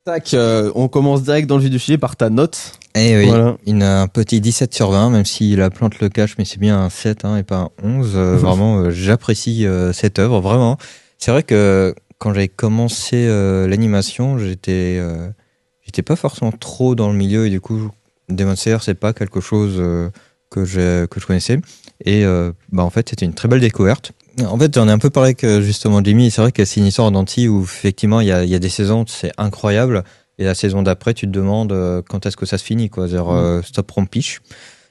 Tac, on commence direct dans le vif du sujet par ta note. Eh oui, Voilà. un petit 17 sur 20, même si la plante le cache, mais c'est bien un 7 hein, et pas un 11. Vraiment, j'apprécie cette œuvre, vraiment. C'est vrai que quand j'avais commencé l'animation, j'étais pas forcément trop dans le milieu et du coup, Demon Slayer, c'est pas quelque chose que je connaissais. Et en fait, c'était une très belle découverte. En fait, j'en ai un peu parlé avec justement Jimmy, et c'est vrai que c'est une histoire en denti où effectivement, il y a des saisons, c'est incroyable. Et la saison d'après, tu te demandes quand est-ce que ça se finit, quoi. C'est-à-dire, stop rompiche.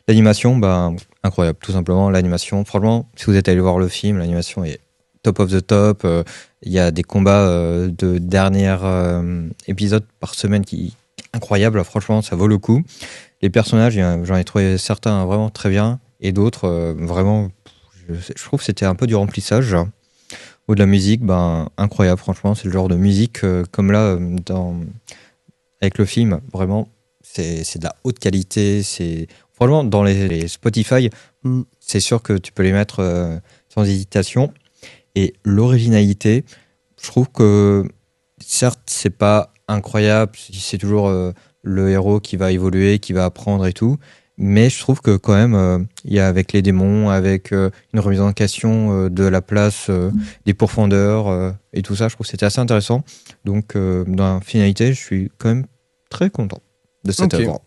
L'animation, incroyable, tout simplement. L'animation, franchement, si vous êtes allé voir le film, l'animation est top of the top. Il y a des combats de dernier épisode par semaine qui incroyable. Franchement, ça vaut le coup. Les personnages, j'en ai trouvé certains vraiment très bien et d'autres vraiment. Je trouve que c'était un peu du remplissage. Ou de la musique, incroyable, franchement. C'est le genre de musique comme là, avec le film, vraiment, c'est de la haute qualité. Franchement, dans les Spotify, c'est sûr que tu peux les mettre sans hésitation. Et l'originalité, je trouve que certes, c'est pas incroyable, c'est toujours le héros qui va évoluer, qui va apprendre et tout. Mais je trouve que quand même, il y a avec les démons, avec une remise en question de la place, des profondeurs et tout ça, je trouve que c'était assez intéressant. Donc, dans la finalité, je suis quand même très content de cette Ok. œuvre.